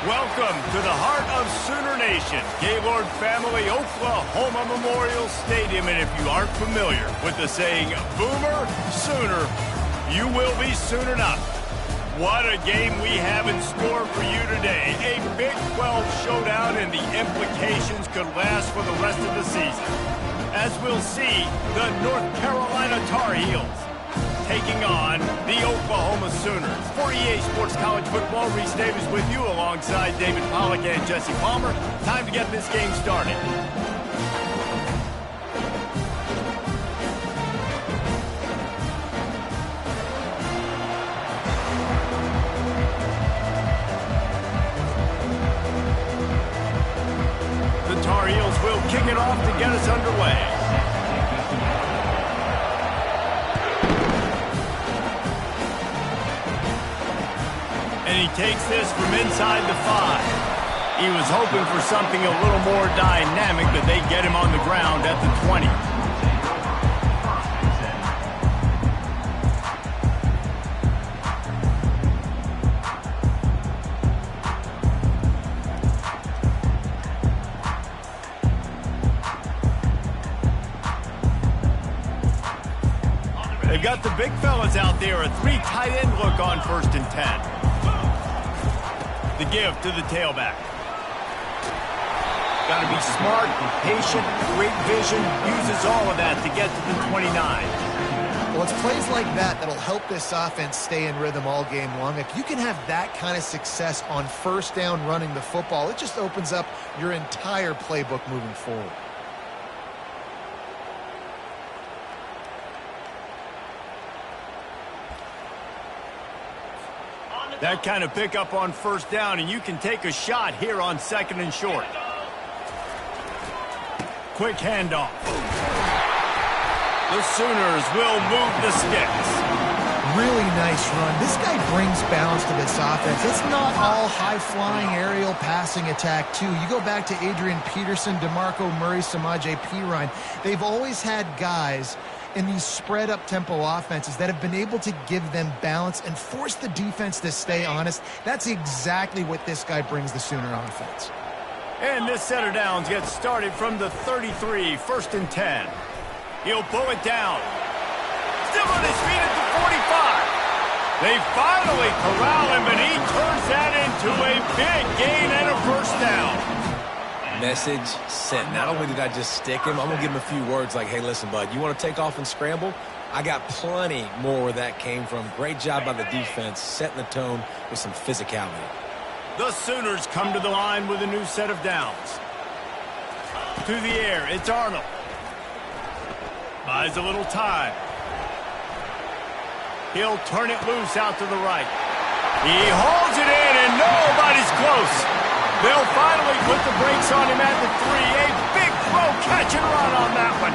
Welcome to the heart of Sooner Nation, Gaylord Family Oklahoma Memorial Stadium. And if you aren't familiar with the saying, Boomer Sooner, you will be soon enough. What a game we have in store for you today. A Big 12 showdown, and the implications could last for the rest of the season. As we'll see, the North Carolina Tar Heels taking on the Oklahoma Sooners. For EA Sports College Football, Reese Davis with you alongside David Pollack and Jesse Palmer. Time to get this game started. The Tar Heels will kick it off to get us underway. And he takes this from inside the 5. He was hoping for something a little more dynamic, but they get him on the ground at the 20. They've got the big fellas out there, a 3 tight end look on 1st and 10. The give to the tailback. Got to be smart, patient, great vision, uses all of that to get to the 29. Well, it's plays like that that'll help this offense stay in rhythm all game long. If you can have that kind of success on 1st down running the football, it just opens up your entire playbook moving forward. That kind of pickup on 1st down, and you can take a shot here on 2nd and short. Quick handoff. The Sooners will move the sticks. Really nice run. This guy brings balance to this offense. It's not all high-flying aerial passing attack, too. You go back to Adrian Peterson, DeMarco Murray, Samaje Perine. They've always had guys in these spread-up tempo offenses that have been able to give them balance and force the defense to stay honest. That's exactly what this guy brings the Sooner offense. And this set of downs gets started from the 33, 1st and 10. He'll pull it down. Still on his feet at the 45. They finally corral him, and he turns that into a big gain and a 1st down. Message sent. Not only did I just stick him, I'm going to give him a few words like, hey, listen, bud, you want to take off and scramble? I got plenty more where that came from. Great job by the defense, setting the tone with some physicality. The Sooners come to the line with a new set of downs. To the air, it's Arnold. Buys a little time. He'll turn it loose out to the right. He hauls it in, and nobody's close. They'll finally put the brakes on him at the 3. A big throw, catch and run on that one.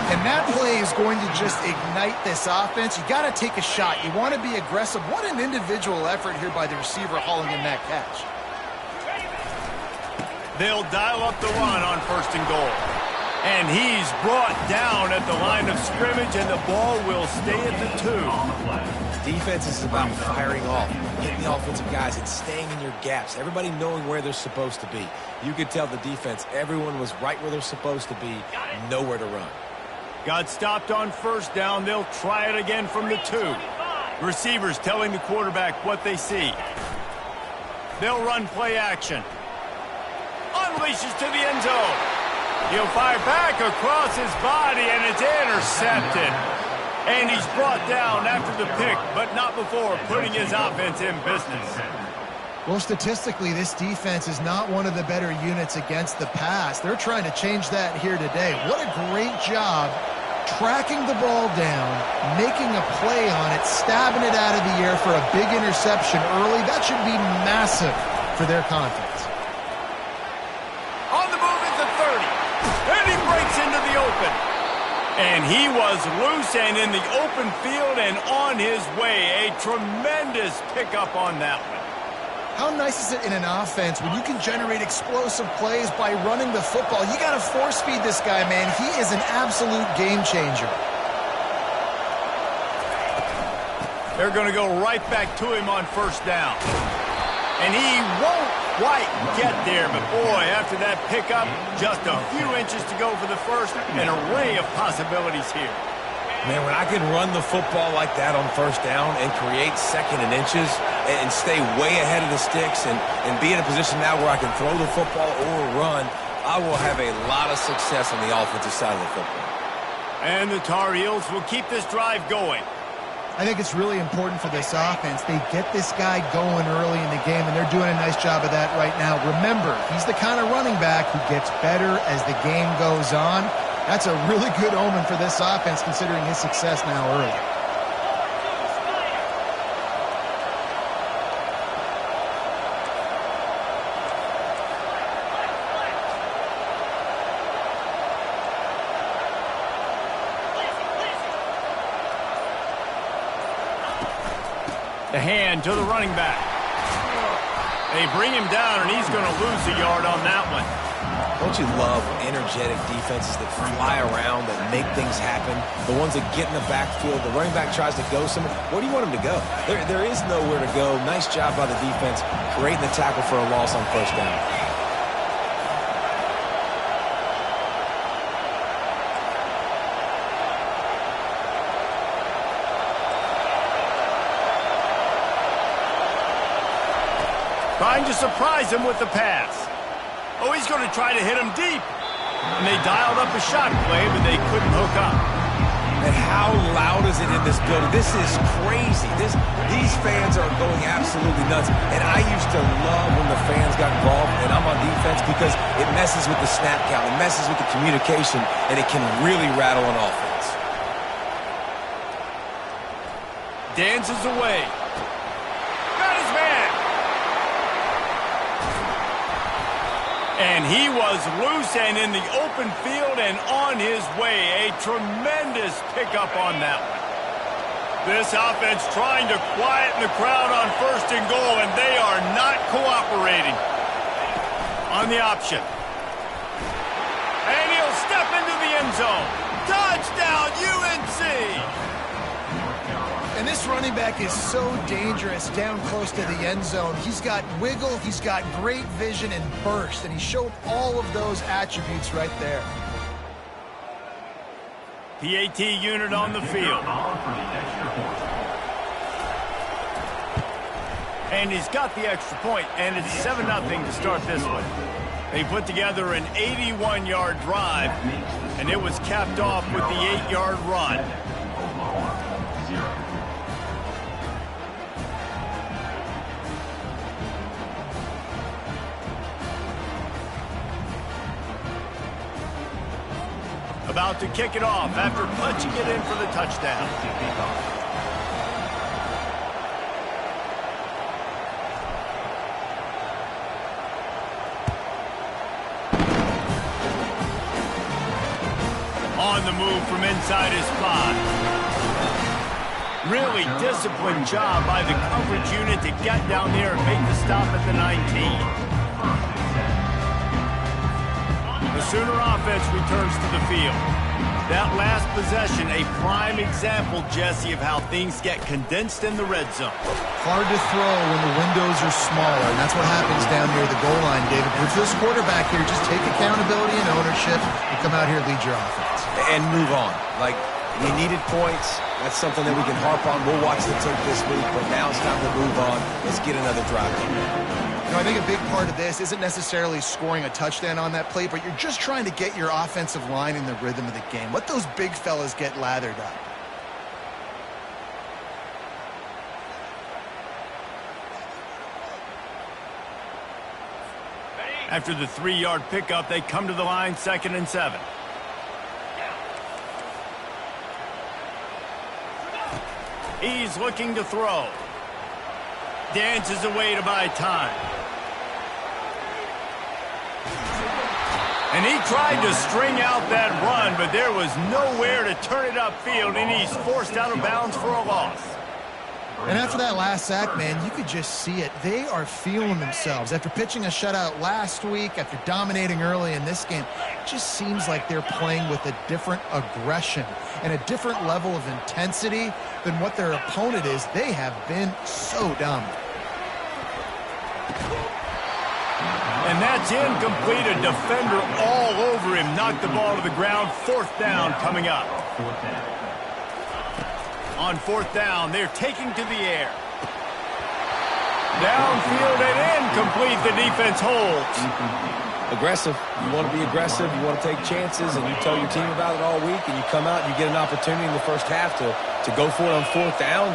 And that play is going to just ignite this offense. You got to take a shot. You want to be aggressive. What an individual effort here by the receiver hauling in that catch. They'll dial up the run on 1st and goal. And he's brought down at the line of scrimmage, and the ball will stay at the 2. Defense is about firing off, hitting the offensive guys, and staying in your gaps. Everybody knowing where they're supposed to be. You could tell the defense, everyone was right where they're supposed to be, nowhere to run. Got stopped on 1st down. They'll try it again from the 2. Receivers telling the quarterback what they see. They'll run play action. Unleashes to the end zone. He'll fire back across his body, and it's intercepted. And he's brought down after the pick, but not before putting his offense in business. Well, statistically, this defense is not one of the better units against the pass. They're trying to change that here today. What a great job tracking the ball down, making a play on it, stabbing it out of the air for a big interception early. That should be massive for their confidence. On the move at the 30. And he breaks into the open. And he was loose and in the open field and on his way. A tremendous pickup on that one. How nice is it in an offense when you can generate explosive plays by running the football? You got to force feed this guy, man. He is an absolute game changer. They're going to go right back to him on 1st down. And he won't quite get there, but boy, after that pickup, just a few inches to go for the first, an array of possibilities here. Man, when I can run the football like that on first down and create second and inches and stay way ahead of the sticks and be in a position now where I can throw the football or run, I will have a lot of success on the offensive side of the football. And the Tar Heels will keep this drive going. I think it's really important for this offense. They get this guy going early in the game, and they're doing a nice job of that right now. Remember, he's the kind of running back who gets better as the game goes on. That's a really good omen for this offense, considering his success now early. The hand to the running back. They bring him down, and he's going to lose a yard on that one. Don't you love energetic defenses that fly around, that make things happen? The ones that get in the backfield, the running back tries to go somewhere. Where do you want him to go? There is nowhere to go. Nice job by the defense, creating the tackle for a loss on first down. Trying to surprise him with the pass. Oh, he's going to try to hit him deep. And they dialed up a shot play, but they couldn't hook up. And how loud is it in this building? This is crazy. These fans are going absolutely nuts. And I used to love when the fans got involved, and I'm on defense, because it messes with the snap count. It messes with the communication, and it can really rattle an offense. Dances away. Got his man. And he was loose and in the open field and on his way. A tremendous pickup on that one. This offense trying to quieten the crowd on first and goal, and they are not cooperating. On the option. And he'll step into the end zone. Touchdown, UNC! And this running back is so dangerous down close to the end zone. He's got wiggle, he's got great vision and burst, and he showed all of those attributes right there. PAT unit on the field. And he's got the extra point, and it's 7-0 to start this one. They put together an 81-yard drive, and it was capped off with the 8-yard run. About to kick it off after punching it in for the touchdown. On the move from inside his spot. Really disciplined job by the coverage unit to get down there and make the stop at the 19. The Sooner offense returns to the field. That last possession, a prime example, Jesse, of how things get condensed in the red zone. Hard to throw when the windows are smaller, and that's what happens down near the goal line, David. With this quarterback here, just take accountability and ownership and come out here and lead your offense. And move on. Like, you needed points. That's something that we can harp on. We'll watch the tape this week, but now it's time to move on. Let's get another drive. You know, I think a big part of this isn't necessarily scoring a touchdown on that play, but you're just trying to get your offensive line in the rhythm of the game. Let those big fellas get lathered up. After the 3-yard pickup, they come to the line, 2nd and 7. He's looking to throw. Dances away to buy time. And he tried to string out that run, but there was nowhere to turn it upfield, and he's forced out of bounds for a loss. And after that last sack, man, you could just see it. They are feeling themselves. After pitching a shutout last week, after dominating early in this game, it just seems like they're playing with a different aggression and a different level of intensity than what their opponent is. They have been so dominant. And that's incomplete. A defender all over him. Knocked the ball to the ground. 4th down coming up. On 4th down, they're taking to the air. Downfield and incomplete. The defense holds. Aggressive. You want to be aggressive. You want to take chances, and you tell your team about it all week, and you come out and you get an opportunity in the first half to go for it on 4th down.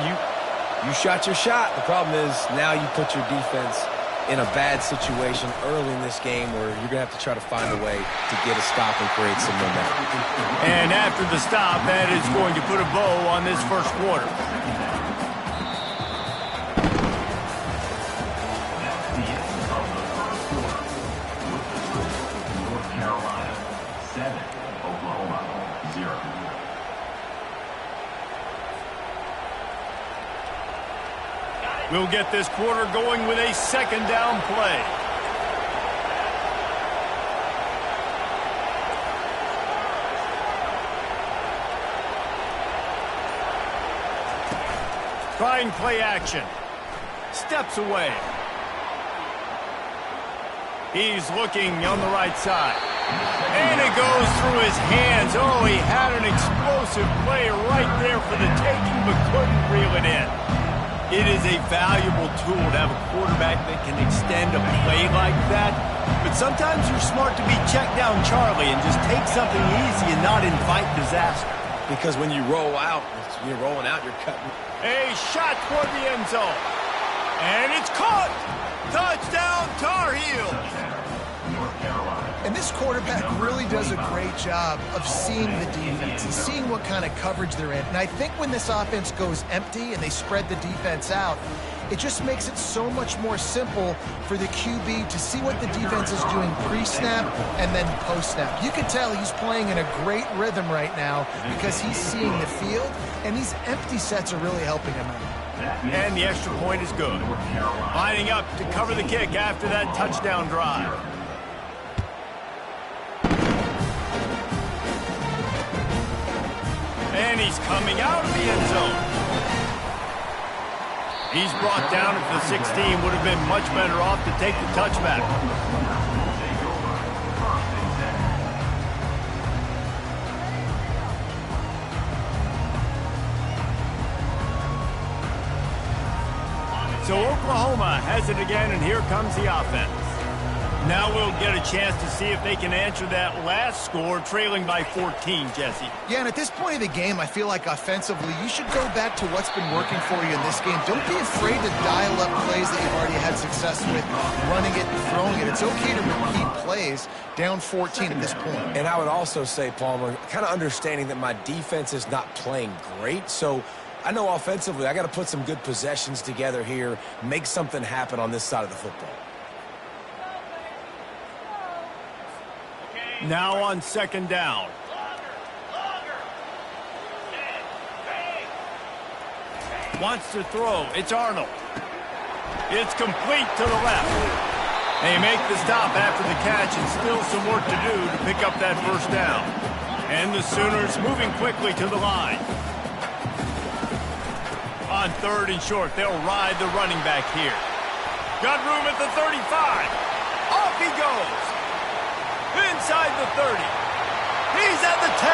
You shot your shot. The problem is now you put your defense in a bad situation early in this game where you're going to have to try to find a way to get a stop and create some momentum. And after the stop, that is going to put a bow on this first quarter. North Carolina 7, Oklahoma 0. We'll get this quarter going with a 2nd down play. Trying play action. Steps away. He's looking on the right side. And it goes through his hands. Oh, he had an explosive play right there for the taking, but couldn't reel it in. It is a valuable tool to have a quarterback that can extend a play like that. But sometimes you're smart to be check down Charlie and just take something easy and not invite disaster. Because when you roll out, you're rolling out, you're cutting. A shot toward the end zone. And it's caught. Touchdown, Tar Heels. And this quarterback really does a great job of seeing the defense and seeing what kind of coverage they're in. And I think when this offense goes empty and they spread the defense out, it just makes it so much more simple for the QB to see what the defense is doing pre-snap and then post-snap. You can tell he's playing in a great rhythm right now because he's seeing the field, and these empty sets are really helping him out. And the extra point is good. Lining up to cover the kick after that touchdown drive. And he's coming out of the end zone. He's brought down at the 16. Would have been much better off to take the touchback. So Oklahoma has it again, and here comes the offense. Now we'll get a chance to see if they can answer that last score, trailing by 14, Jesse. Yeah, and at this point of the game, I feel like offensively, you should go back to what's been working for you in this game. Don't be afraid to dial up plays that you've already had success with, running it and throwing it. It's okay to repeat plays down 14 at this point. And I would also say, Palmer, kind of understanding that my defense is not playing great, so I know offensively I got to put some good possessions together here, make something happen on this side of the football. Now on 2nd down. Wants to throw. It's Arnold. It's complete to the left. They make the stop after the catch, and still some work to do to pick up that 1st down. And the Sooners moving quickly to the line. On 3rd and short, they'll ride the running back here. Got room at the 35. Off he goes. Inside the 30. He's at the 10.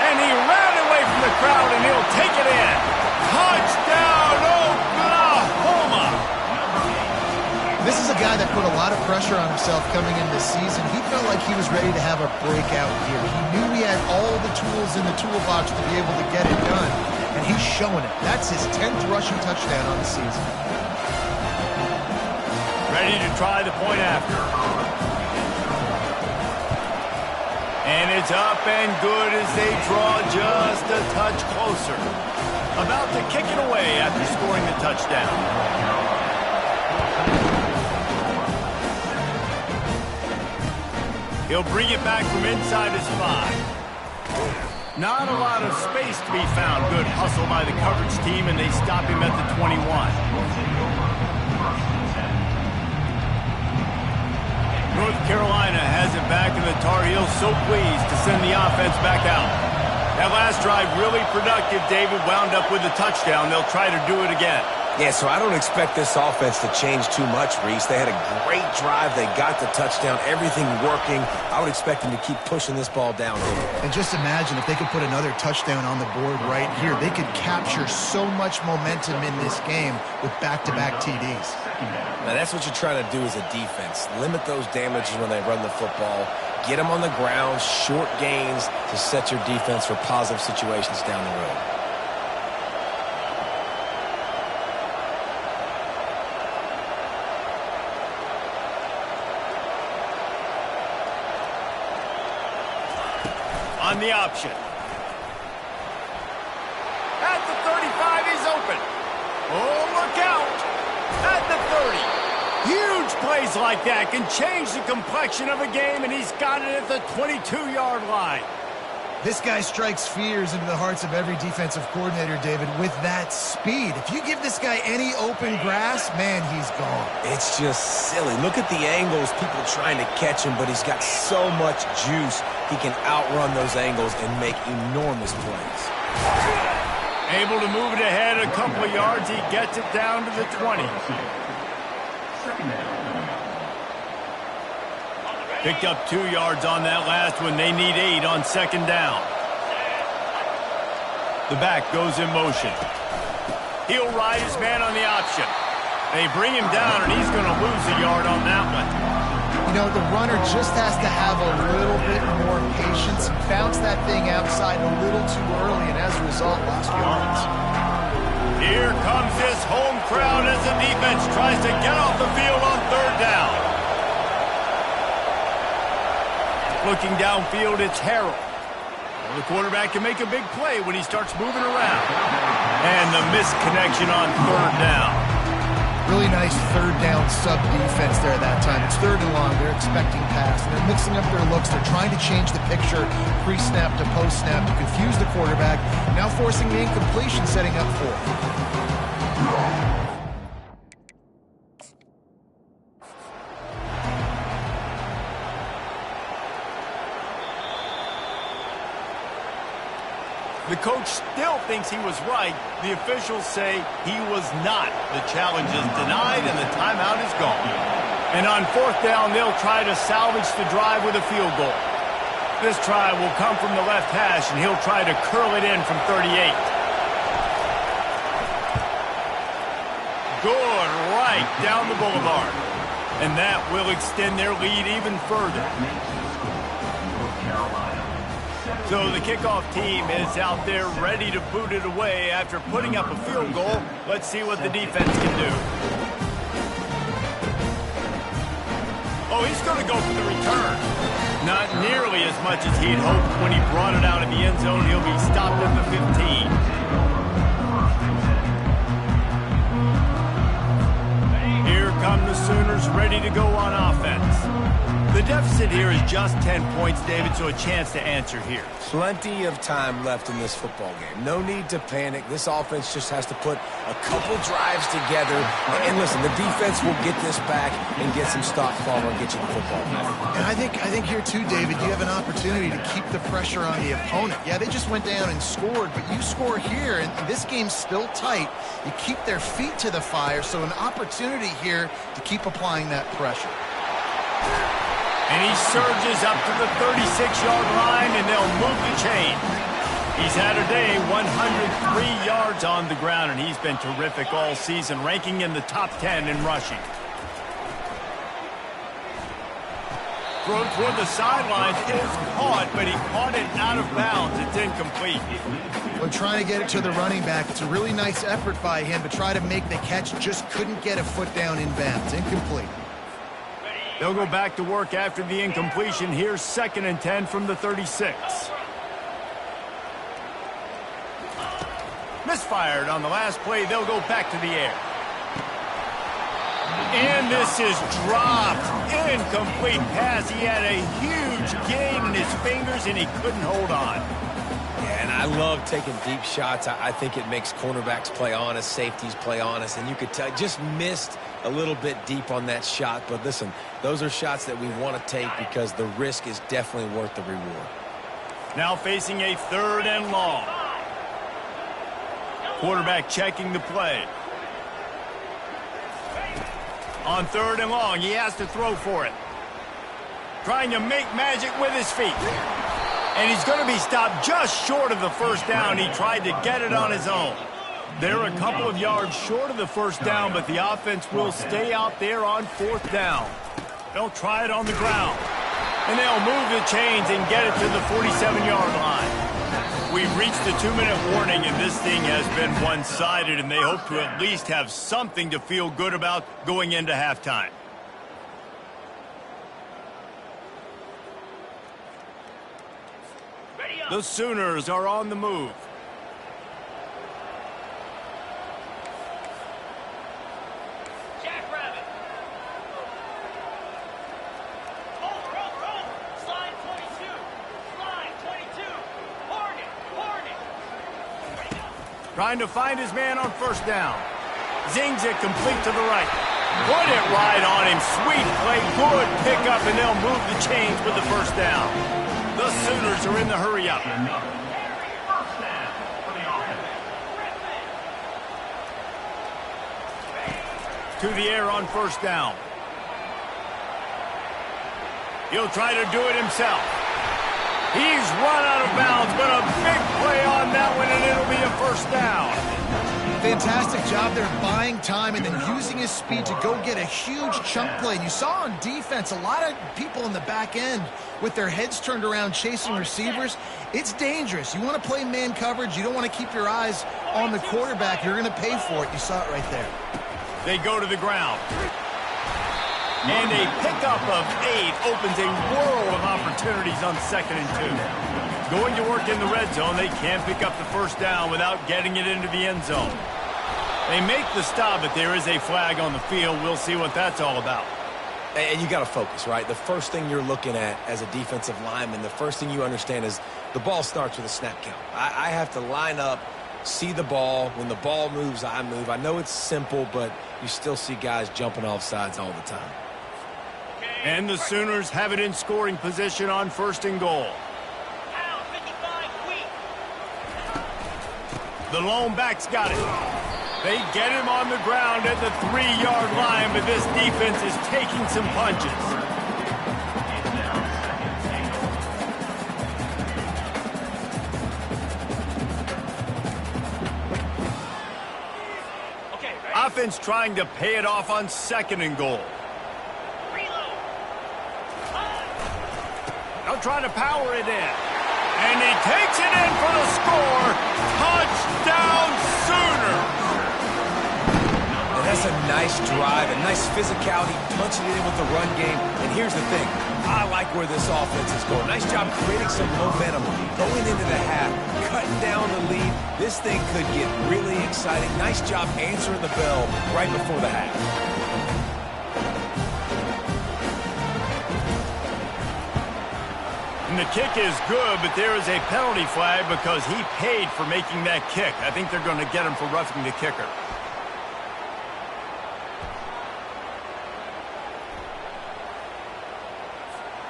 And he ran away from the crowd, and he'll take it in. Touchdown, Oklahoma! This is a guy that put a lot of pressure on himself coming into this season. He felt like he was ready to have a breakout year. He knew he had all the tools in the toolbox to be able to get it done, and he's showing it. That's his 10th rushing touchdown on the season. Ready to try the point after. And it's up and good as they draw just a touch closer. About to kick it away after scoring the touchdown. He'll bring it back from inside his 5. Not a lot of space to be found. Good hustle by the coverage team, and they stop him at the 21. North Carolina has it back, and the Tar Heels so pleased to send the offense back out. That last drive really productive. David wound up with a touchdown. They'll try to do it again. Yeah, so I don't expect this offense to change too much, Reese. They had a great drive. They got the touchdown, everything working. I would expect them to keep pushing this ball down here. And just imagine if they could put another touchdown on the board right here. They could capture so much momentum in this game with back-to-back TDs. Now, that's what you're trying to do as a defense. Limit those damages when they run the football. Get them on the ground, short gains to set your defense for positive situations down the road. On the option. At the 35, he's open. Oh, look out. At the 30. Huge plays like that can change the complexion of a game, and he's got it at the 22-yard line. This guy strikes fears into the hearts of every defensive coordinator, David, with that speed. If you give this guy any open grass, man, he's gone. It's just silly. Look at the angles, people trying to catch him, but he's got so much juice. He can outrun those angles and make enormous plays. Able to move it ahead a couple of yards. He gets it down to the 20. Picked up 2 yards on that last one. They need 8 on second down. The back goes in motion. He'll ride his man on the option. They bring him down, and he's going to lose a yard on that one. You know, the runner just has to have a little bit more patience. Bounce that thing outside a little too early, and as a result, lost yards. Here comes this home crowd as the defense tries to get off the field on third down. Looking downfield, it's Harrell. Well, the quarterback can make a big play when he starts moving around. And the misconnection on third down. Really nice third down sub-defense there that time. It's third and long. They're expecting pass. And they're mixing up their looks. They're trying to change the picture pre-snap to post-snap to confuse the quarterback. Now forcing the incompletion, setting up fourth. The coach still thinks he was right. The officials say he was not. The challenge is denied, and the timeout is gone. And on fourth down, they'll try to salvage the drive with a field goal. This try will come from the left hash, and he'll try to curl it in from 38. Good, right down the boulevard. And that will extend their lead even further. So the kickoff team is out there ready to boot it away after putting up a field goal. Let's see what the defense can do. Oh, he's going to go for the return. Not nearly as much as he'd hoped when he brought it out in the end zone. He'll be stopped at the 15. Here come the Sooners ready to go on offense. The deficit here is just 10 points, David, so a chance to answer here. Plenty of time left in this football game. No need to panic. This offense just has to put a couple drives together. And listen, the defense will get this back and get some stop follow and get you the football back. And I think here too, David, you have an opportunity to keep the pressure on the opponent. Yeah, they just went down and scored, but you score here, and this game's still tight. You keep their feet to the fire, so an opportunity here to keep applying that pressure. And he surges up to the 36-yard line, and they'll move the chain. He's had a day, 103 yards on the ground, and he's been terrific all season, ranking in the top 10 in rushing. Throw toward the sidelines is caught, but he caught it out of bounds. It's incomplete. Well, trying to get it to the running back. It's a really nice effort by him to try to make the catch. Just couldn't get a foot down in bounds. Incomplete. They'll go back to work after the incompletion. Here's 2nd and 10 from the 36. Misfired on the last play. They'll go back to the air. And this is dropped. Incomplete pass. He had a huge gain in his fingers, and he couldn't hold on. Yeah, and I love taking deep shots. I think it makes cornerbacks play honest, safeties play honest, and you could tell just missed a little bit deep on that shot. But listen, those are shots that we want to take because the risk is definitely worth the reward. Now facing a 3rd and long. Quarterback checking the play. On 3rd and long, he has to throw for it. Trying to make magic with his feet. And he's going to be stopped just short of the first down. He tried to get it on his own. They're a couple of yards short of the first down, but the offense will stay out there on 4th down. They'll try it on the ground. And they'll move the chains and get it to the 47-yard line. We've reached the 2-minute warning, and this thing has been one-sided, and they hope to at least have something to feel good about going into halftime. The Sooners are on the move. Jackrabbit. Over. Slide 22. Slide 22. Hornet. Trying to find his man on first down. Zings it complete to the right. Put it right on him. Sweet play. Good pickup, and they'll move the chains with the first down. The Sooners are in the hurry up. First down for the offense. To the air on first down. He'll try to do it himself. He's run out of bounds, but a big play on that one, and it'll be a first down. Fantastic job there buying time and then using his speed to go get a huge chunk play. And you saw on defense a lot of people in the back end with their heads turned around chasing receivers. It's dangerous. You want to play man coverage. You don't want to keep your eyes on the quarterback. You're going to pay for it. You saw it right there. They go to the ground. And a pickup of 8 opens a world of opportunities on 2nd and 2. Going to work in the red zone, they can't pick up the first down without getting it into the end zone. They make the stop, but there is a flag on the field. We'll see what that's all about. And you got to focus, right? The first thing you're looking at as a defensive lineman, the first thing you understand is the ball starts with a snap count. I have to line up, see the ball. When the ball moves, I move. I know it's simple, but you still see guys jumping off sides all the time. And the Sooners have it in scoring position on 1st and goal. The lone back's got it. They get him on the ground at the 3-yard line, but this defense is taking some punches. Offense trying to pay it off on 2nd and goal. They'll try to power it in. And he takes it in for the score. Touchdown, Sooners! And that's a nice drive, a nice physicality, punching it in with the run game. And here's the thing. I like where this offense is going. Nice job creating some momentum, going into the half, cutting down the lead. This thing could get really exciting. Nice job answering the bell right before the half. And the kick is good, but there is a penalty flag because he paid for making that kick. I think they're going to get him for roughing the kicker.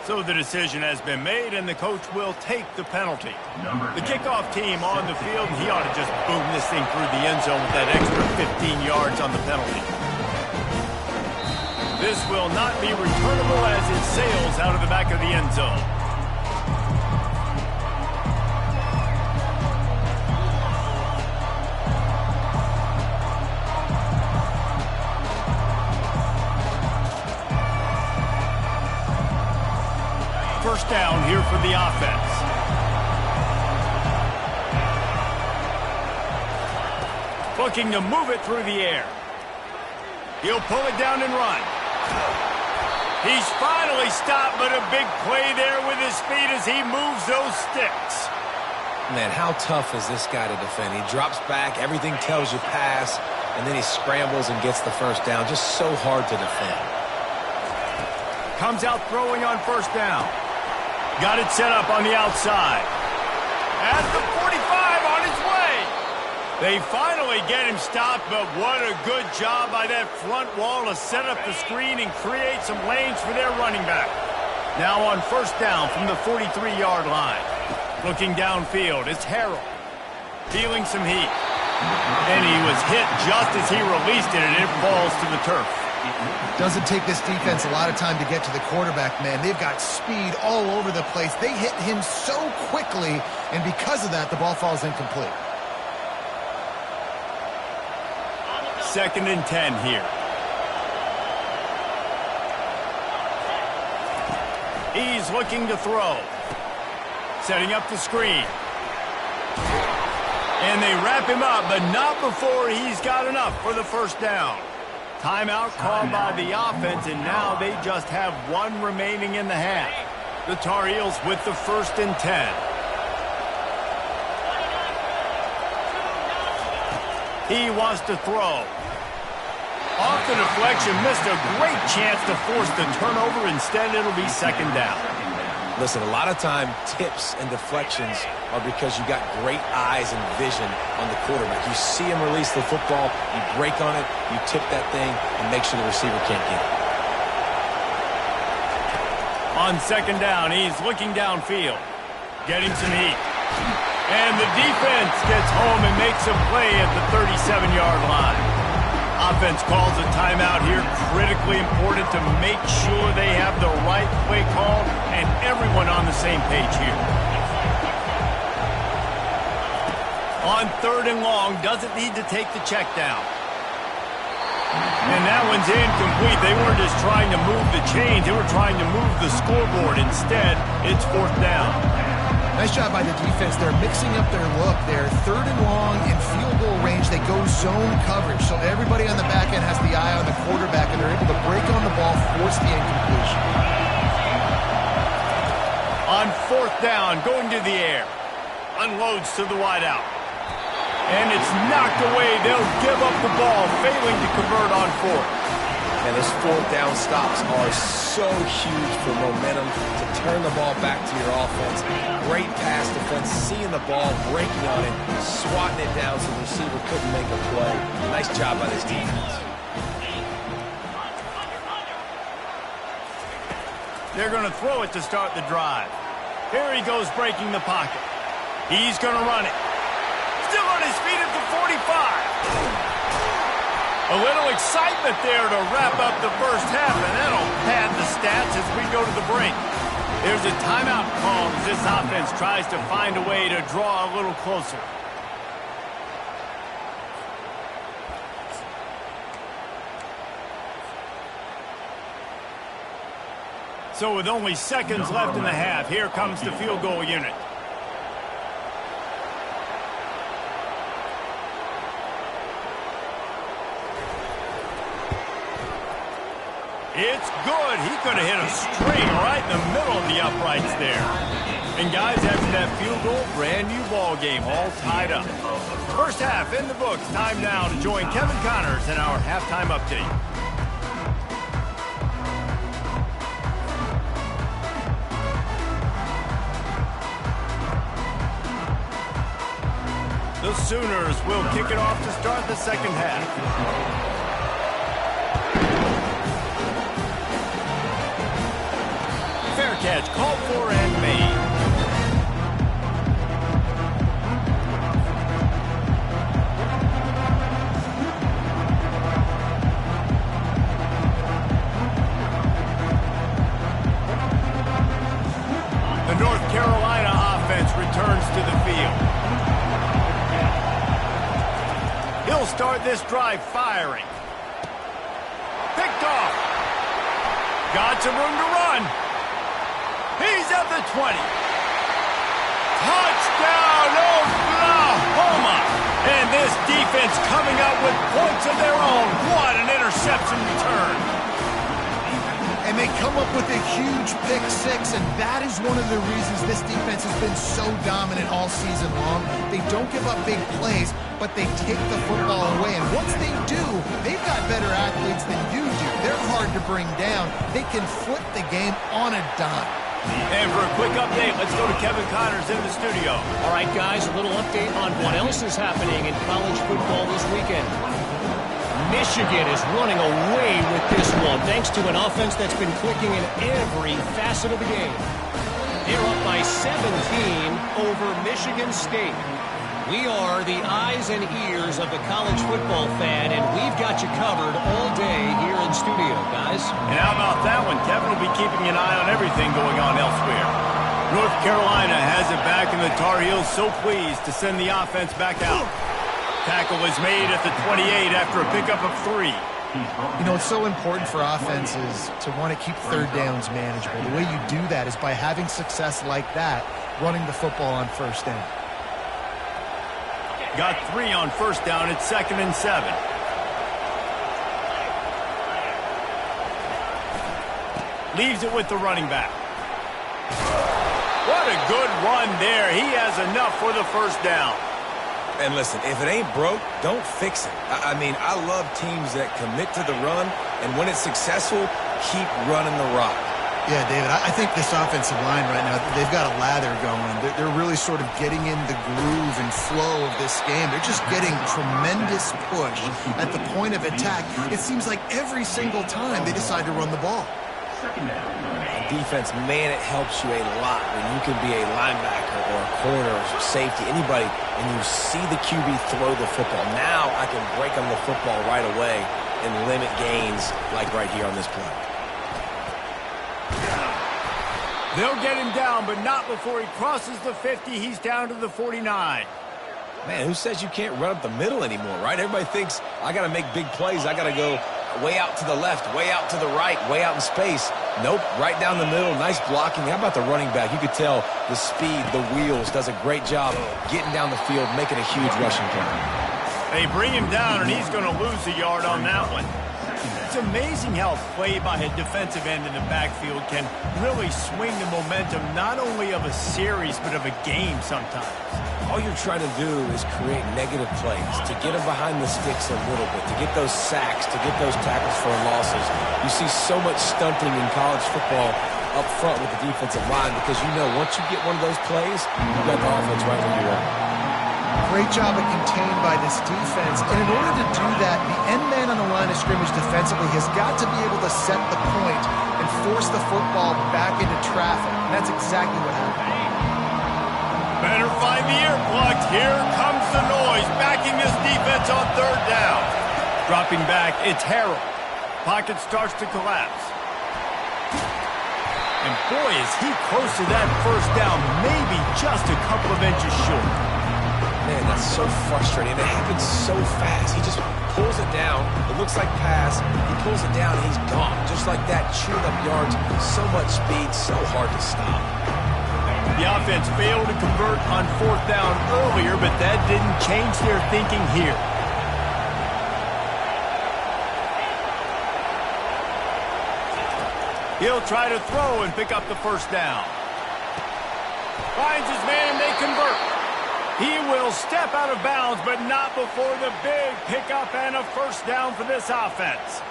So the decision has been made, and the coach will take the penalty. The kickoff team on the field, he ought to just boom this thing through the end zone with that extra 15 yards on the penalty. This will not be returnable as it sails out of the back of the end zone. First down here for the offense. Looking to move it through the air. He'll pull it down and run. He's finally stopped, but a big play there with his feet as he moves those sticks. Man, how tough is this guy to defend? He drops back, everything tells you pass, and then he scrambles and gets the first down. Just so hard to defend. Comes out throwing on first down. Got it set up on the outside. At the 45 on his way. They finally get him stopped, but what a good job by that front wall to set up the screen and create some lanes for their running back. Now on first down from the 43-yard line. Looking downfield, it's Harrell. Feeling some heat. And he was hit just as he released it, and it falls to the turf. Doesn't take this defense a lot of time to get to the quarterback, man. They've got speed all over the place. They hit him so quickly, and because of that, the ball falls incomplete. 2nd and 10 here. He's looking to throw. Setting up the screen. And they wrap him up, but not before he's got enough for the first down. Timeout called by the offense, and now they just have 1 remaining in the half. The Tar Heels with the 1st and 10. He wants to throw. Off the deflection, missed a great chance to force the turnover. Instead, it'll be 2nd down. Listen, a lot of time, tips and deflections are because you got great eyes and vision on the quarterback. You see him release the football, you break on it, you tip that thing, and make sure the receiver can't get it. On 2nd down, he's looking downfield. Getting some heat. And the defense gets home and makes a play at the 37-yard line. Offense calls a timeout here. Critically important to make sure they have the right play call and everyone on the same page here. On 3rd and long, doesn't need to take the check down. And that one's incomplete. They weren't just trying to move the chains. They were trying to move the scoreboard. Instead, it's 4th down. Nice job by the defense. They're mixing up their look. They're 3rd and long in field goal range. They go zone coverage. So everybody on the back end has the eye on the quarterback, and they're able to break on the ball, force the incompletion. On 4th down, going to the air. Unloads to the wideout. And it's knocked away. They'll give up the ball, failing to convert on 4th. And those 4th down stops are so huge for momentum to turn the ball back to your offense. Great pass defense, seeing the ball, breaking on it, swatting it down so the receiver couldn't make a play. Nice job by this defense. They're going to throw it to start the drive. Here he goes breaking the pocket. He's going to run it. Still on his feet at the 45. A little excitement there to wrap up the first half, and that'll pad the stats as we go to the break. There's a timeout call as this offense tries to find a way to draw a little closer. So with only seconds left in the half, here comes the field goal unit. It's good. He could have hit a string right in the middle of the uprights there. And guys, after that field goal, brand new ball game, all tied up. First half in the books. Time now to join Kevin Connors in our halftime update. The Sooners will kick it off to start the second half. Fair catch, called for and made. The North Carolina offense returns to the field. He'll start this drive firing. Picked off. Got some room to run. He's at the 20. Touchdown, Oklahoma! And this defense coming up with points of their own. What an interception return. And they come up with a huge pick six, and that is one of the reasons this defense has been so dominant all season long. They don't give up big plays, but they take the football away. And once they do, they've got better athletes than you do. They're hard to bring down. They can flip the game on a dime. And for a quick update, let's go to Kevin Connors in the studio. All right, guys, a little update on what else is happening in college football this weekend. Michigan is running away with this one, thanks to an offense that's been clicking in every facet of the game. They're up by 17 over Michigan State. We are the eyes and ears of the college football fan, and we've got you covered all day here in studio, guys. And how about that one? Kevin will be keeping an eye on everything going on elsewhere. North Carolina has it back, and the Tar Heels so pleased to send the offense back out. Tackle is made at the 28 after a pickup of 3. You know, it's so important for offenses to want to keep third downs manageable. The way you do that is by having success like that, running the football on first down. Got 3 on first down. It's 2nd and 7. Leaves it with the running back. What a good run there. He has enough for the first down. And listen, if it ain't broke, don't fix it. I mean, I love teams that commit to the run, and when it's successful, keep running the rock. Yeah, David, I think this offensive line right now, they've got a lather going. They're really sort of getting in the groove and flow of this game. They're just getting tremendous push at the point of attack. It seems like every single time they decide to run the ball. Defense, man, it helps you a lot when you can be a linebacker or a corner or safety, anybody, and you see the QB throw the football. Now I can break on the football right away and limit gains like right here on this play. They'll get him down, but not before he crosses the 50. He's down to the 49. Man, who says you can't run up the middle anymore, right? Everybody thinks I got to make big plays. I got to go way out to the left, way out to the right, way out in space. Nope, right down the middle, nice blocking. How about the running back? You could tell the speed, the wheels, does a great job getting down the field, making a huge rushing play. They bring him down, and he's going to lose a yard on that one. It's amazing how play by a defensive end in the backfield can really swing the momentum not only of a series but of a game sometimes. All you're trying to do is create negative plays, to get them behind the sticks a little bit, to get those sacks, to get those tackles for losses. You see so much stunting in college football up front with the defensive line because you know once you get one of those plays, you've got the offense right where you are. Great job of contained by this defense. And in order to do that, the end man on the line of scrimmage defensively has got to be able to set the point and force the football back into traffic. And that's exactly what happened. Better find the earplugs. Here comes the noise, backing this defense on third down. Dropping back, it's Harrell. Pocket starts to collapse. And boy, is he close to that first down, maybe just a couple of inches short. Man, that's so frustrating. It happens so fast. He just pulls it down. It looks like pass. He pulls it down, and he's gone. Just like that, chewing up yards. So much speed, so hard to stop. The offense failed to convert on fourth down earlier, but that didn't change their thinking here. He'll try to throw and pick up the first down. Finds his man, they convert. He will step out of bounds, but not before the big pickup and a first down for this offense.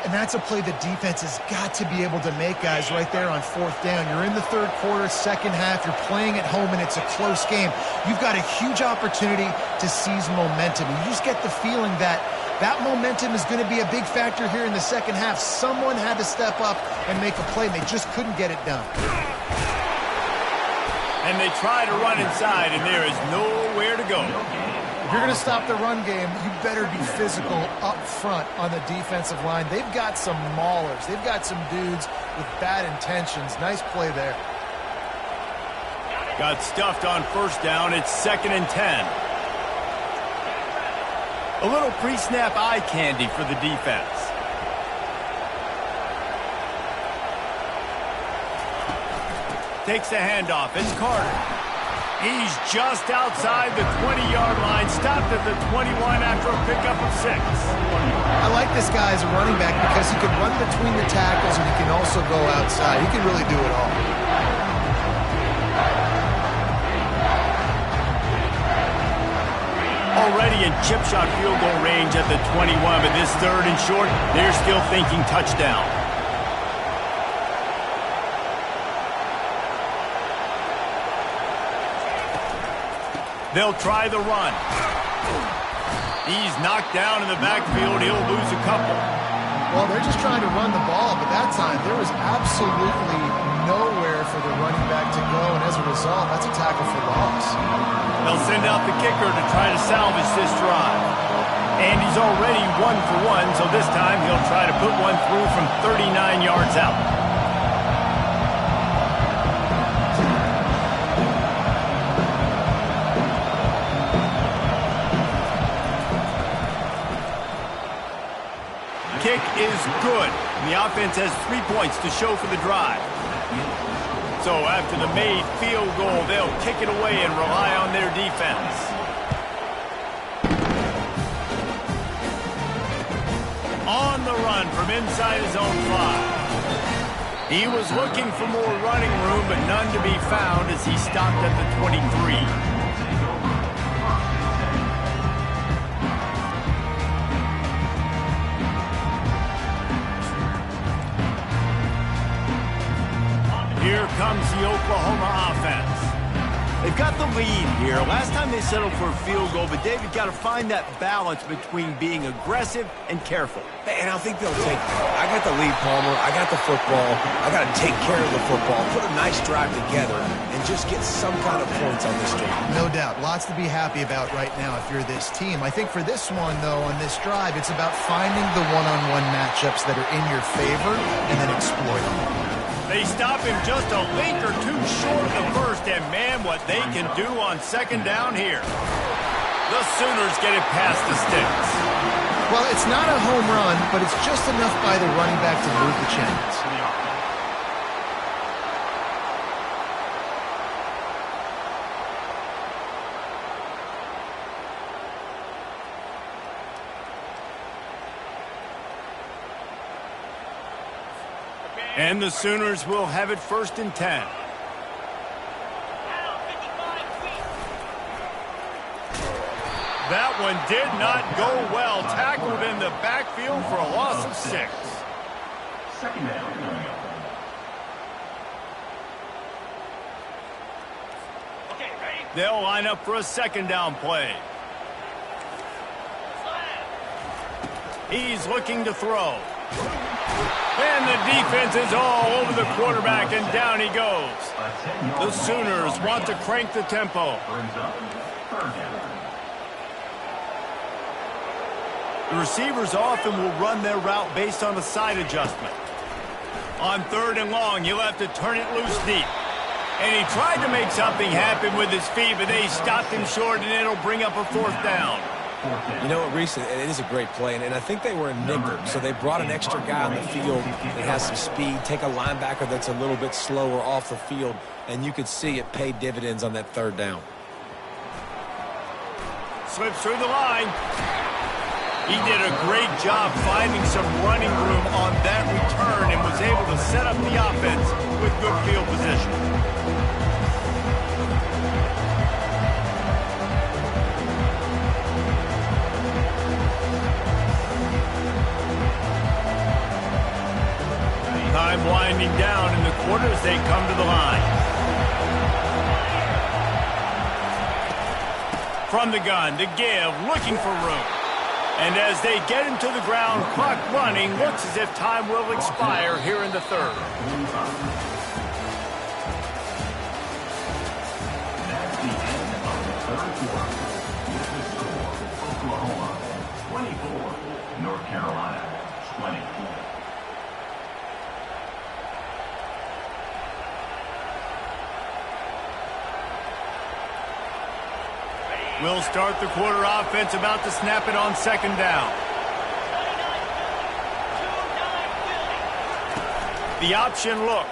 And that's a play the defense has got to be able to make, guys, right there on fourth down. You're in the third quarter, second half. You're playing at home, and it's a close game. You've got a huge opportunity to seize momentum. You just get the feeling that that momentum is going to be a big factor here in the second half. Someone had to step up and make a play, and they just couldn't get it done. And they try to run inside, and there is nowhere to go. If you're going to stop the run game, you better be physical up front on the defensive line. They've got some maulers. They've got some dudes with bad intentions. Nice play there. Got stuffed on first down. It's 2nd and 10. A little pre-snap eye candy for the defense. Takes the handoff. It's Carter. He's just outside the 20-yard line. Stopped at the 21 after a pickup of 6. I like this guy as a running back because he can run between the tackles and he can also go outside. He can really do it all. Already in chip shot field goal range at the 21, but this third and short, they're still thinking touchdown. They'll try the run. He's knocked down in the backfield. He'll lose a couple. Well, they're just trying to run the ball, but that time there was absolutely nowhere for the running back to go, and as a result, that's a tackle for loss. They'll send out the kicker to try to salvage this drive. And he's already 1 for 1, so this time he'll try to put one through from 39 yards out. Kick is good. The offense has 3 points to show for the drive. So after the made field goal, they'll kick it away and rely on their defense. On the run from inside his own 5. He was looking for more running room, but none to be found as he stopped at the 23. Here comes the Oklahoma offense. They've got the lead here. Last time they settled for a field goal, but David got to find that balance between being aggressive and careful. And I think they'll take that. I got the lead, Palmer. I got the football. I got to take care of the football, put a nice drive together, and just get some kind of points on this drive. No doubt. Lots to be happy about right now if you're this team. I think for this one, though, on this drive, it's about finding the one-on-one matchups that are in your favor and then exploit them. They stop him just a link or two short of the first, and man, what they can do on second down here. The Sooners get it past the sticks. Well, it's not a home run, but it's just enough by the running back to move the chains. And the Sooners will have it 1st and 10. That one did not go well. Tackled in the backfield for a loss of 6. Second down. Okay, ready? They'll line up for a second down play. He's looking to throw. And the defense is all over the quarterback, and down he goes. The Sooners want to crank the tempo. The receivers often will run their route based on a side adjustment. On 3rd and long, he'll have to turn it loose deep. And he tried to make something happen with his feet, but they stopped him short, and it'll bring up a 4th down. You know what, Reese, it is a great play, and I think they were in nickel, so they brought an extra guy on the field that has some speed, take a linebacker that's a little bit slower off the field, and you could see it paid dividends on that 3rd down. Slips through the line. He did a great job finding some running room on that return and was able to set up the offense with good field position. Time winding down in the quarter as they come to the line. From the gun to give, looking for room. And as they get him to the ground, clock running, looks as if time will expire here in the 3rd. That's the end of the 3rd quarter. The score, Oklahoma 24, North Carolina 20. We'll start the quarter offense, about to snap it on 2nd down. The option look.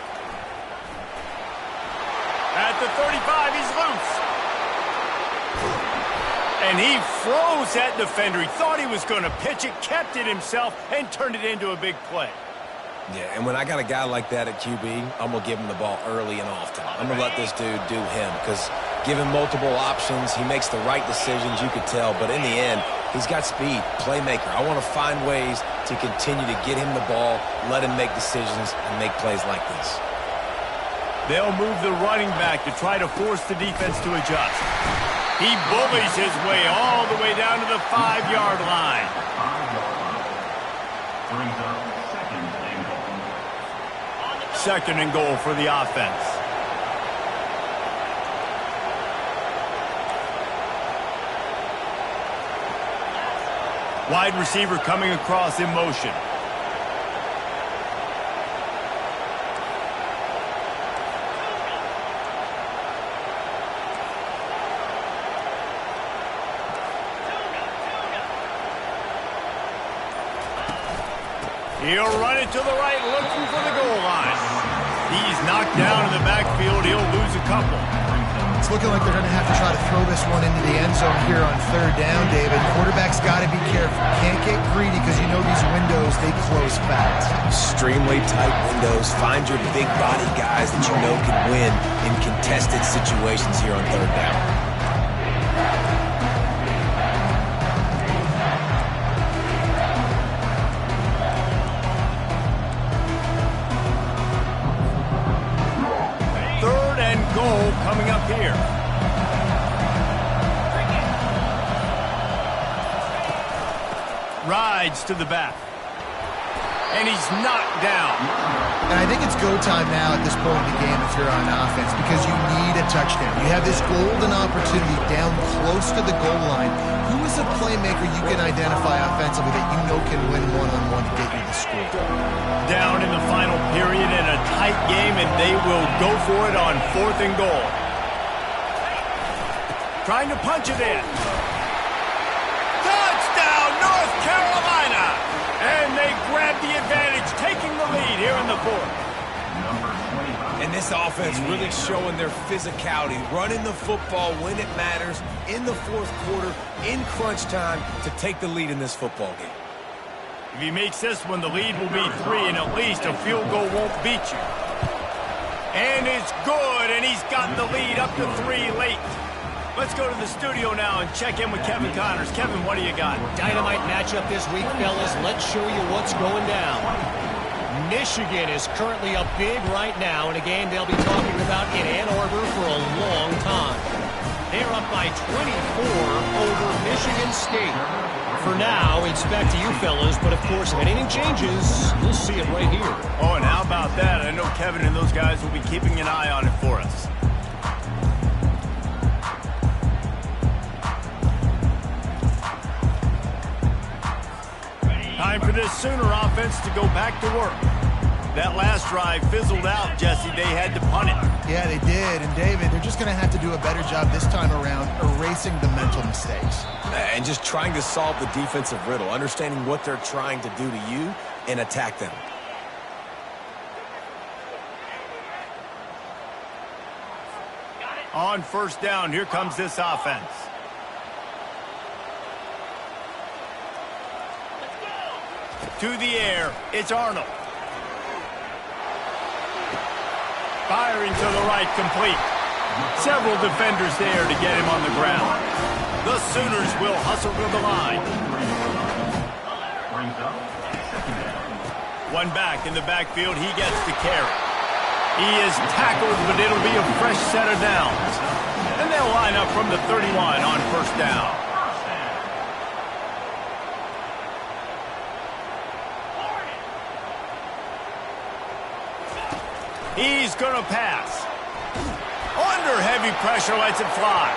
At the 35, he's loose. And he froze that defender. He thought he was going to pitch it, kept it himself, and turned it into a big play. Yeah, and when I got a guy like that at QB, I'm going to give him the ball early and often. I'm going to let this dude do him because give him multiple options. He makes the right decisions, you could tell. But in the end, he's got speed, playmaker. I want to find ways to continue to get him the ball, let him make decisions, and make plays like this. They'll move the running back to try to force the defense to adjust. He bullies his way all the way down to the 5-yard line. 5-yard line. Brings up 2nd and goal. Second and goal for the offense. Wide receiver coming across in motion. He'll run it to the right, looking for the goal line. He's knocked down in the backfield. He'll lose a couple. It's looking like they're going to have to try to throw this one into the end zone here on third down, David. Quarterback's got to be careful. Can't get greedy because you know these windows, they close fast. Extremely tight windows. Find your big body guys that you know can win in contested situations here on third down. Goal coming up here. Rides to the back. And he's knocked down. And I think it's go time now at this point in the game if you're on offense because you need a touchdown. You have this golden opportunity down close to the goal line. Who is a playmaker you can identify offensively that you know can win one-on-one to get you the score? Down in the final period in a tight game, and they will go for it on fourth and goal. Trying to punch it in. Touchdown, North Carolina! And they grab the advantage, taking the lead here in the fourth. And this offense really showing their physicality, running the football when it matters, in the fourth quarter, in crunch time, to take the lead in this football game. If he makes this one, the lead will be 3, and at least a field goal won't beat you. And it's good, and he's got the lead up to 3 late. Let's go to the studio now and check in with Kevin Connors. Kevin, what do you got? Dynamite matchup this week, fellas. Let's show you what's going down. Michigan is currently up big right now in a game they'll be talking about in Ann Arbor for a long time. They're up by 24 over Michigan State. For now, it's back to you fellas, but of course, if anything changes, you'll see it right here. Oh, and how about that? I know Kevin and those guys will be keeping an eye on it for us. Time for this Sooner offense to go back to work. That last drive fizzled out, Jesse. They had to punt it. Yeah, they did. And, David, they're just going to have to do a better job this time around erasing the mental mistakes. And just trying to solve the defensive riddle, understanding what they're trying to do to you and attack them. On first down, here comes this offense. To the air, it's Arnold. Firing to the right, complete. Several defenders there to get him on the ground. The Sooners will hustle to the line. One back in the backfield, he gets the carry. He is tackled, but it'll be a fresh set of downs. And they'll line up from the 31 on first down. He's going to pass. Under heavy pressure, lets it fly.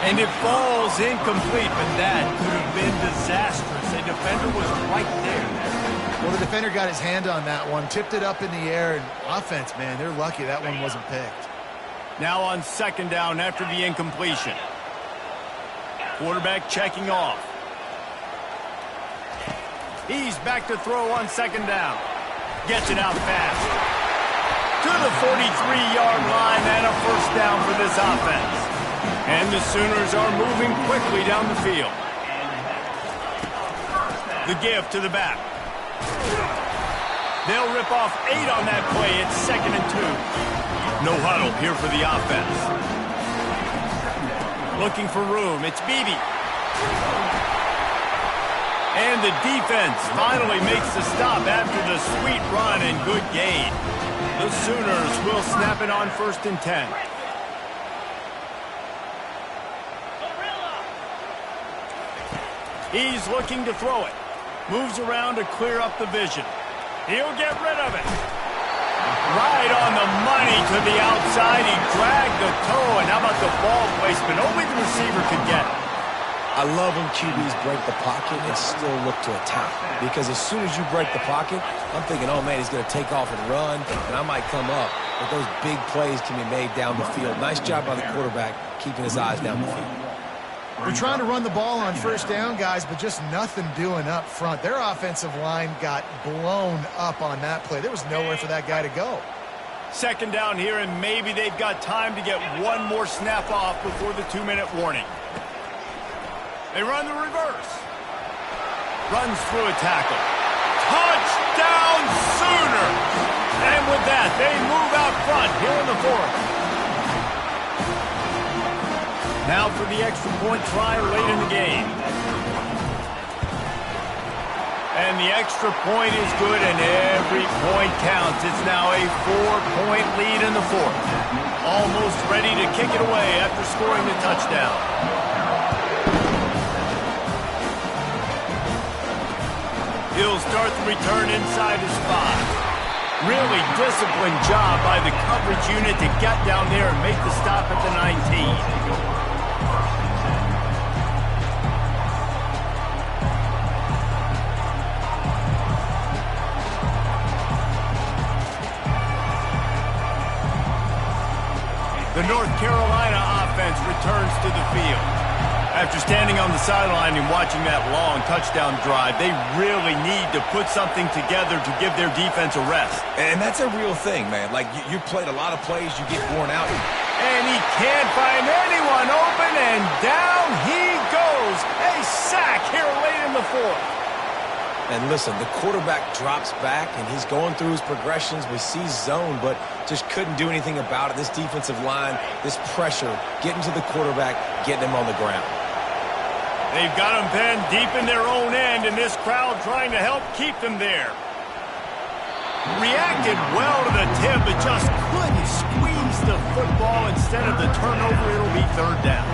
And it falls incomplete, but that could have been disastrous. A defender was right there. Well, the defender got his hand on that one, tipped it up in the air, and offense, man, they're lucky that one wasn't picked. Now on second down after the incompletion. Quarterback checking off. He's back to throw on second down. Gets it out fast. To the 43-yard line and a first down for this offense. And the Sooners are moving quickly down the field. The give to the back. They'll rip off 8 on that play. It's 2nd and 2. No huddle here for the offense. Looking for room. It's Beebe. And the defense finally makes the stop after the sweet run and good gain. The Sooners will snap it on 1st and 10. He's looking to throw it. Moves around to clear up the vision. He'll get rid of it. Right on the money to the outside. He dragged the toe, and how about the ball placement? Only the receiver could get it. I love when QBs break the pocket and still look to attack. Because as soon as you break the pocket, I'm thinking, oh, man, he's going to take off and run, and I might come up. But those big plays can be made down the field. Nice job by the quarterback keeping his eyes down the field. They're trying to run the ball on first down, guys, but just nothing doing up front. Their offensive line got blown up on that play. There was nowhere for that guy to go. Second down here, and maybe they've got time to get one more snap off before the 2-minute warning. They run the reverse. Runs through a tackle. Touchdown Sooners! And with that, they move out front here in the fourth. Now for the extra point try late in the game. And the extra point is good, and every point counts. It's now a 4-point lead in the fourth. Almost ready to kick it away after scoring the touchdown. He'll start the return inside his 5. Really disciplined job by the coverage unit to get down there and make the stop at the 19. The North Carolina offense returns to the field. After standing on the sideline and watching that long touchdown drive, they really need to put something together to give their defense a rest. And that's a real thing, man. Like, you played a lot of plays, you get worn out. And he can't find anyone open, and down he goes. A sack here late in the fourth. And listen, the quarterback drops back, and he's going through his progressions. We see zone, but just couldn't do anything about it. This defensive line, this pressure, getting to the quarterback, getting him on the ground. They've got him pinned deep in their own end, and this crowd trying to help keep them there. Reacted well to the tip, but just couldn't squeeze the football. Instead of the turnover, it'll be third down.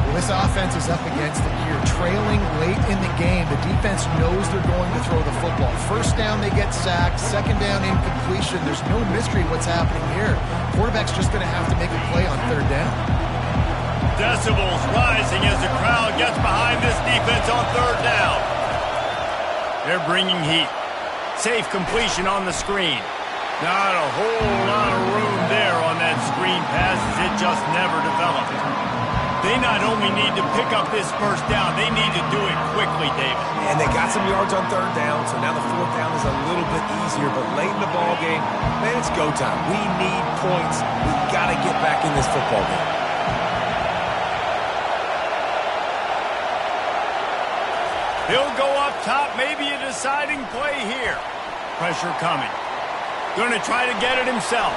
Well, this offense is up against it here. Trailing late in the game, the defense knows they're going to throw the football. First down, they get sacked. Second down, incompletion. There's no mystery what's happening here. Quarterback's just going to have to make a play on third down. Decibels rising as the crowd gets behind this defense on third down. They're bringing heat. Safe completion on the screen. Not a whole lot of room there on that screen pass as it just never developed. They not only need to pick up this first down, they need to do it quickly, David. And they got some yards on third down, so now the fourth down is a little bit easier. But late in the ball game, man, it's go time. We need points. We've got to get back in this football game. He'll go up top, maybe a deciding play here. Pressure coming. Going to try to get it himself.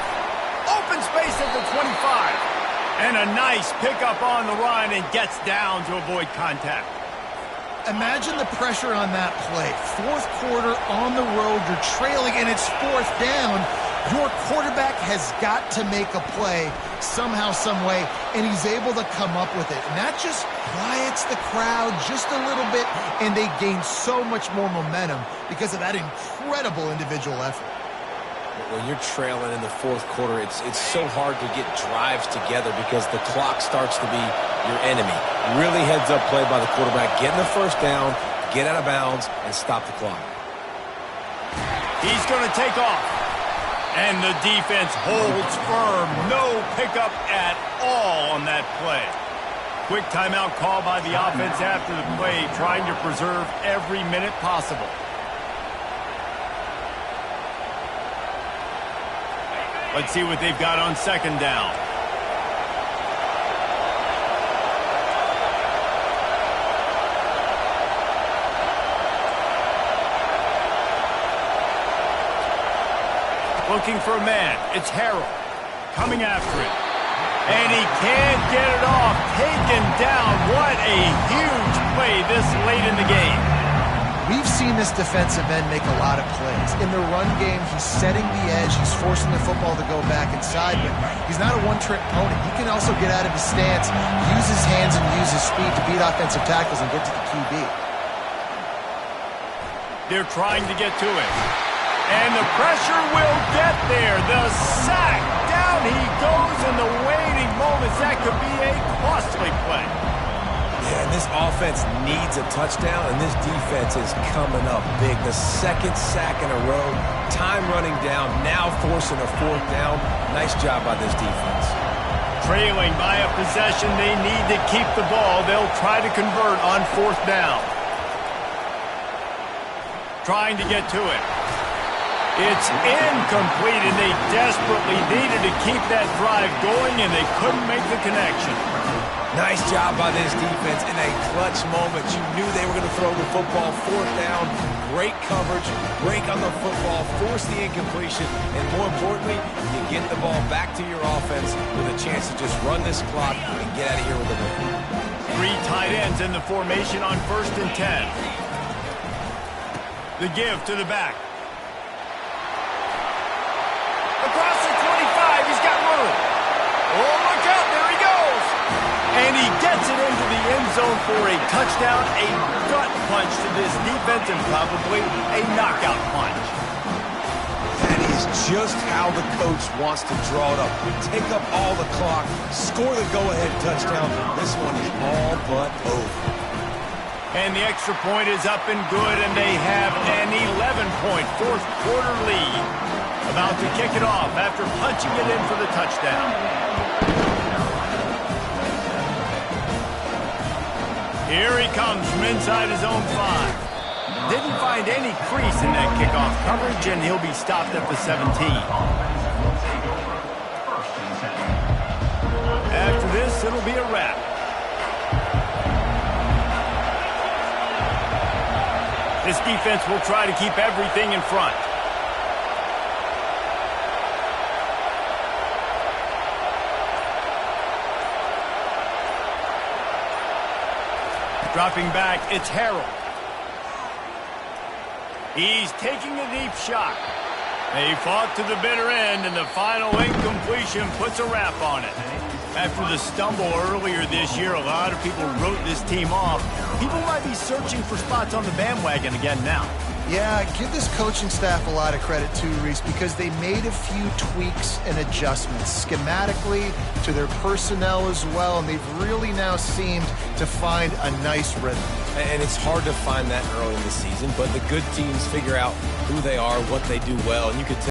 Open space at the 25. And a nice pickup on the run and gets down to avoid contact. Imagine the pressure on that play. Fourth quarter on the road, you're trailing, and it's fourth down. Your quarterback has got to make a play somehow, some way, and he's able to come up with it. And that just quiets the crowd just a little bit, and they gain so much more momentum because of that incredible individual effort. When you're trailing in the fourth quarter, it's so hard to get drives together because the clock starts to be your enemy. Really heads-up play by the quarterback. Getting the first down, get out of bounds, and stop the clock. He's going to take off. And the defense holds firm. No pickup at all on that play. Quick timeout call by the offense after the play, trying to preserve every minute possible. Let's see what they've got on second down. Looking for a man. It's Harrell. Coming after it. And he can't get it off. Taken down. What a huge play this late in the game. We've seen this defensive end make a lot of plays. In the run game, he's setting the edge. He's forcing the football to go back inside, but he's not a one-trick pony. He can also get out of his stance, use his hands, and use his speed to beat offensive tackles and get to the QB. They're trying to get to it. And the Pressure will get there. The sack. Down he goes in the waiting moments. That could be a costly play. Yeah, and this offense needs a touchdown, and this defense is coming up big. The second sack in a row, time running down, now forcing a fourth down. Nice job by this defense. Trailing by a possession, they need to keep the ball. They'll try to convert on fourth down. Trying to get to it. It's incomplete, and they desperately needed to keep that drive going, and they couldn't make the connection. Nice job by this defense in a clutch moment. You knew they were going to throw the football. Fourth down, great coverage, break on the football, force the incompletion, and more importantly, you get the ball back to your offense with a chance to just run this clock and get out of here with a win. 3 tight ends in the formation on 1st and 10. The give to the back. Across the 25, he's got room. Oh, look out, there he goes. And he gets it into the end zone for a touchdown, a gut punch to this defense, and probably a knockout punch. That is just how the coach wants to draw it up. Take up all the clock, score the go-ahead touchdown. This one is all but over. And the extra point is up and good, and they have an 11-point fourth quarter lead. About to kick it off after punching it in for the touchdown. Here he comes from inside his own 5. Didn't find any crease in that kickoff coverage, and he'll be stopped at the 17. After this, it'll be a wrap. This defense will try to keep everything in front. Dropping back, it's Harold. He's taking a deep shot. They fought to the bitter end, and the final incompletion puts a wrap on it. After the stumble earlier this year, a lot of people wrote this team off. People might be searching for spots on the bandwagon again now. Yeah, give this coaching staff a lot of credit too, Reese, because they made a few tweaks and adjustments schematically to their personnel as well, and they've really now seemed to find a nice rhythm. And it's hard to find that early in the season, but the good teams figure out who they are, what they do well, and you can tell